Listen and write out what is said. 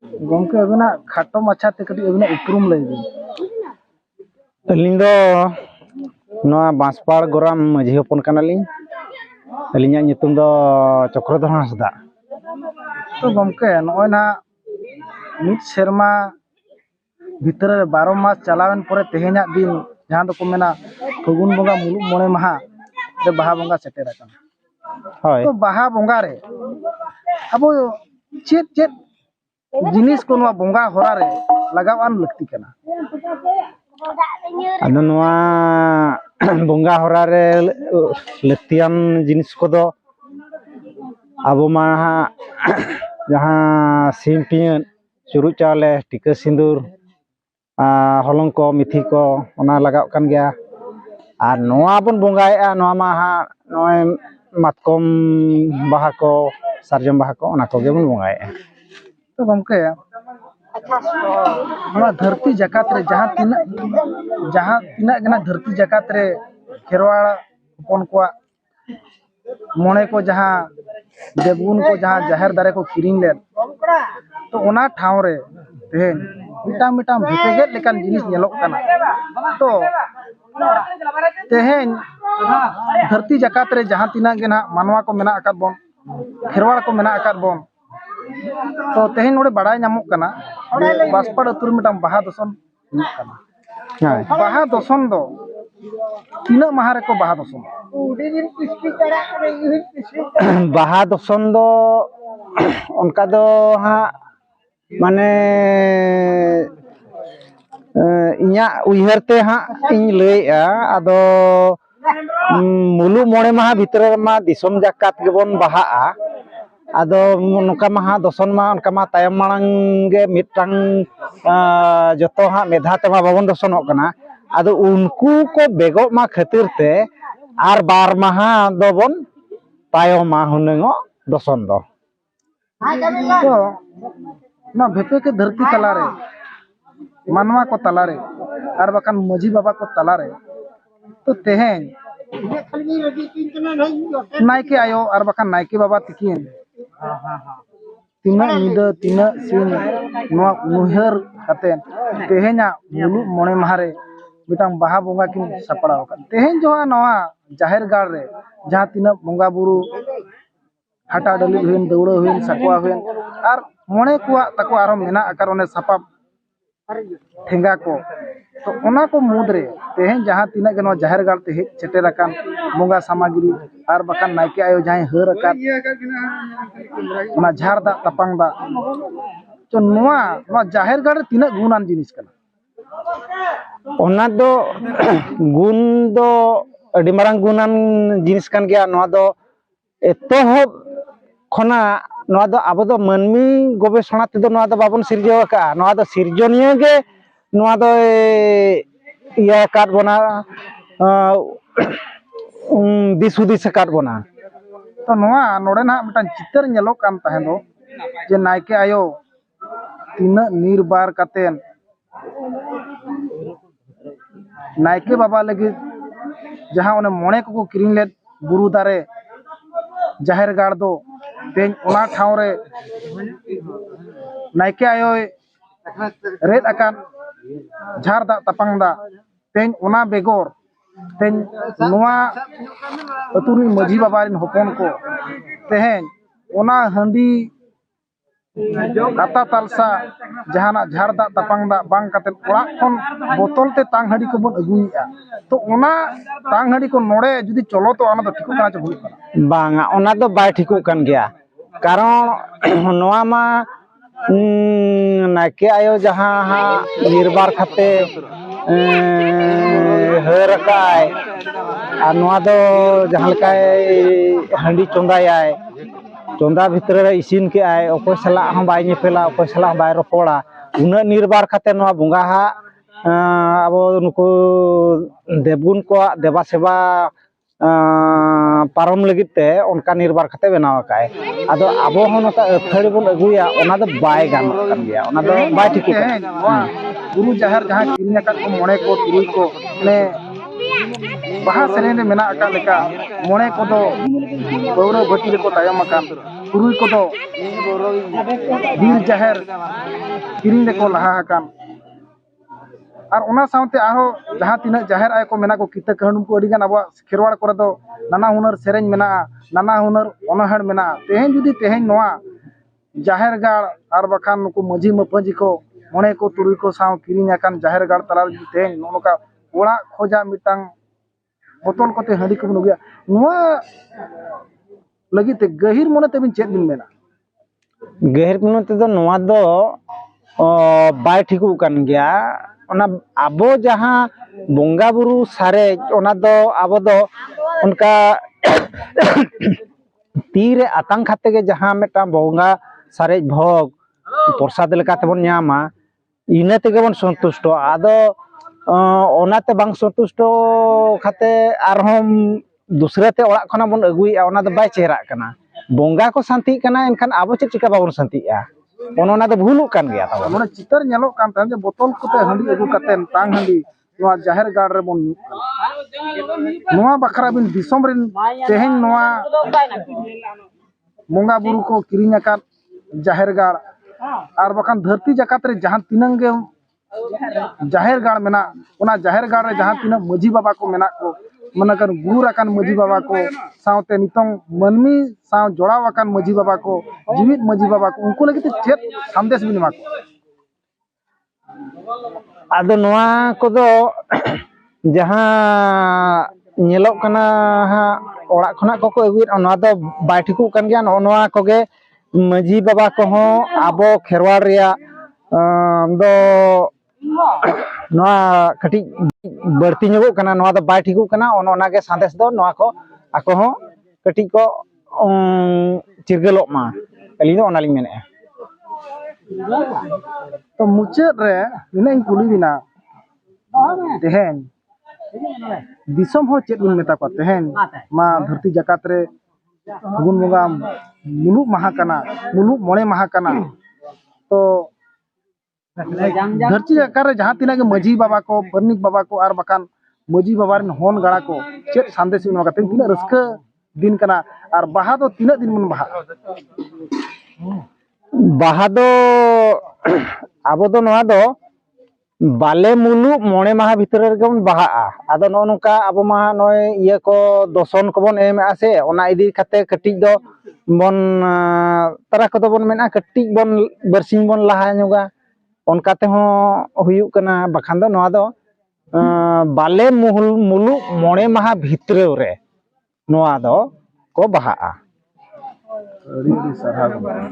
गमके अबिना खाटो माछा ते कटी अबिना उपरुम लई दिन अलिंग दो नवा बांसपाड़ गोराम माझी हपन कनालिंग अलिंगा nyutum दो चक्रधर हांसदा। तो गमके नय ना मिट सेरमा भितर 12 मास चलावन परे तेहेना दिन जहां दो को मेना फगुन बंगा मुलुक मोणे महा रे बाहा बंगा सेटेर आकन होय तो बाहा बंगा रे अब चेत चेत जिनिस को नवा बंगा होरा रे लगावान लगती कना अदो नवा बंगा होरा रे लक्तियान जिनिस को दो अब मा जहां सिम पियन चुरु चावले टिका सिंदूर हलंग को मिथि को ओना लगाव कान गया और नवा बन बंगाएआ नवा मा नय मातकम बाहा को सारजम बाहा को ओना को गे बन बंगाएआ। तो गमके नवा धरती जकात रे जहां तिना गना धरती जकात रे खेरवाड़ हपन को मोणे को जहां देवगुन को जहां जाहिर दारे को किरिंग ले तो ओना ठाव रे तेहेन मिटाम मिटाम भेपेगेट लेकान जिनिस नेलोक काना तो तेहेन धरती जकात रे जहां तिना गना मानवा को मेना आकात बोन खेरवाड़ को मेना आकात बोन तो तेहेन नोडे बड़ाय नामक काना बांसपाड़ अतुर मिटाम बाहा दसन हुयुग काना बाहा दसन दो तीना माहा रे को बाहा दसन बाहा दसन दो उनका दो हाँ माने इया उयहर ते हाँ इन लैया अदो मुलु मोड़े माह भितर मा दिसम जाकात गेबन बाहा अदो नोका माहा दसन मा उनका मा तायम मांग गे मिटटांग जतो हाँ मेधा ते मा बाबन दसनोक कना अदो उनको को बेगो मा खातिर ते आर बार माहा दोबन तायम मा हुनंगो दसन दो तो ना भेपे के धरती तलारे मानवा को तलारे आर बकान मजी बाबा को तलारे तो तेहेन नायके आयो आर बकान नायके बाबा तिकिन तीना निदा तीना सिन नवा उहर कातेन तेहेना मुलुक मोणे माहारे मिटांग बाहा बंगा किन सपड़ाव कान तेहेन जो नवा जाहिर गाड़ रे जहां तीना बंगा बुरु हाटा डली हुइन दौड़ा हुइन सकवा हुइन आर मोणे कुआ तको आरो मेना आकार ओने सपाप ठेंगा को तो ओना को मुद्रे तेहेन जहां तीना गनो जाहिर गाड़ ते चेटेर आकान बंगा सामग्री आर बकान नायके आयो जहां हर आकान ना झार दा तपांग दा तो नवा जाहिर गाड़ तीना गुणान जिनिस कना ओना दो गुण दो अडी मारंग गुणान जिनिस कान गया नवा दो एतोहब खना नवा दो आबो दो मानमी गवेषणा ते दो नवा दो बाबन सिरजव का नवा दो सिरजनिया गे नवा दो इया काट बना दिसुदिस काट बना तो नवा नोडे ना मिटान चित्र नेलो कान ताहे दो जे नायके आयो तीना निर्बार कातेन नायके बाबा लगी जहां ओने मोणे को किरिंग ले बुरु दारे जाहिर गाड़ दो तेन ओना ठाव रे नायके आयो रेड आकान झार दा तपांग दा तेन ओना बेगोर तेन नवा अतुनी मजी बाबा रिन हपन को तेहेन ओना हंडी काता तालसा जहाना झार दा तपांग दा बांग काते ओड़ा खन बोतल ते तांग हंडी को बन अगुइया तो ओना तांग हंडी को नोड़े जुदी चलो तो ओना दो ठिको काना च हुई काना बांगा ओना दो बाय ठिको कान गया कारण नवा मा नायके आयो जहां हा निर्बार खाते हर काय आ नवा दो जहां लकाय हंडी चोंदायाय चोंदा भितर रे इसिन के आय ओको सला हम बाय नेपेला ओको सला बाय रोपोड़ा उना निर्बार खाते नवा बंगा हा अब नुको देवगुन को देवा सेवा पारम लगिते उनका निर्बार खाते बनाव काय आदो आबो हो नका अथड़ी बन अगुया ओना दो बाय गानो कान गया ओना दो बाय ठीक गुरु जाहिर जहां किरिंग आकान को मोणे को तुरुई को ने baha serene mena akan leka mone kodo baura bati reko tayam akan turui kodo bir jaher kiring reko laha akan ar ona saunte aho jaha tina jaher ay ko mena ko kita kahanum ko adigan abo kherwar kore do nana hunar sereng mena nana hunar onaher mena tehen judi tehen noa jaher gar ar bakan nuku maji mapanji ko mone ko turui ko saw kiring akan jaher gar talar tehen nonoka ola khoja mitang botol kote handi ko nugia noa lagi te gahir mone te bin chet bin mena गहर कुनो ते दो नवा दो bye ठिकु kan gya ona abo jaha bonga buru sare ona do abo do unka tire atang khate ge jaha meta bonga sare bhog प्रसाद लेका तेबन ᱧᱟᱢᱟ ᱤᱱᱟᱹ ᱛᱮᱜᱮ ᱵᱚᱱ ᱥᱚᱱᱛᱩᱥᱴᱚ ᱟᱫᱚ ᱚᱱᱟᱛᱮ ᱵᱟᱝ ᱥᱚᱱᱛᱩᱥᱴᱚ ᱠᱷᱟᱛᱮ ᱟᱨᱦᱚᱸ ᱫᱩᱥᱨᱟ ᱛᱮ ᱚᱲᱟᱜ ᱠᱷᱚᱱᱟᱜ ᱵᱚᱱ ᱟᱹᱜᱩᱭᱮᱜᱼᱟ ᱚᱱᱟ ᱫᱚ ᱵᱟᱭ ᱪᱮᱦᱨᱟᱜ ᱠᱟᱱᱟ ᱵᱚᱸᱜᱟ ko santi kana enkan abo chet chika babon santi'a ona da bhuluk kan gaya tawa mone chitar nyalok kan tan je botol kote handi agu katen tang handi noa jaher gar re bon noa bakra bin disom rin tehen noa monga buru ko kiring akan jaher gar ar bakan dharti jakat re jahan tinang ge jaher gar mena ona jaher gar re jahan tinang maji baba ko mena ko manakan gur akan maji baba ko saute nitong manmi saw jodaw akan maji baba ko jimit maji baba ko unku lagi te chet sandesh bin ma ko ado noa kodo jaha nyelok kana ha orak khona ko aguit ona do bai thiku kan gya noa koge maji baba ko ho abo kherwar ria do noa kati barti nyogok kana noa do bai thiku kana ona ge sandesh do noa ko ako ho kati ko cirgelok ma ali do ona ling mene to mucet re ina ing kuli bina tehen disom ho chet bin meta ko tehen ma dharti jakat re gun bonga muluk maha kana muluk mone maha kana to dharti jakat re jahan tina ge maji baba ko parnik baba ko ar bakan maji baba ren hon gala ko chet sandesh bin ma katen tina raska din kana ar baha do tina din mun baha baha do abo do noa do bale mulu mone maha bhitor rege bon baha ado no nuka abo ma noy iya ko doson ko bon em ase ona idi khate katik do bon tara ko do bon mena katik bon bersing bon laha nyoga onka te ho huyuk kana bakhan do noa do bale mulu mone maha bhitor re noa do ko baha ri sarha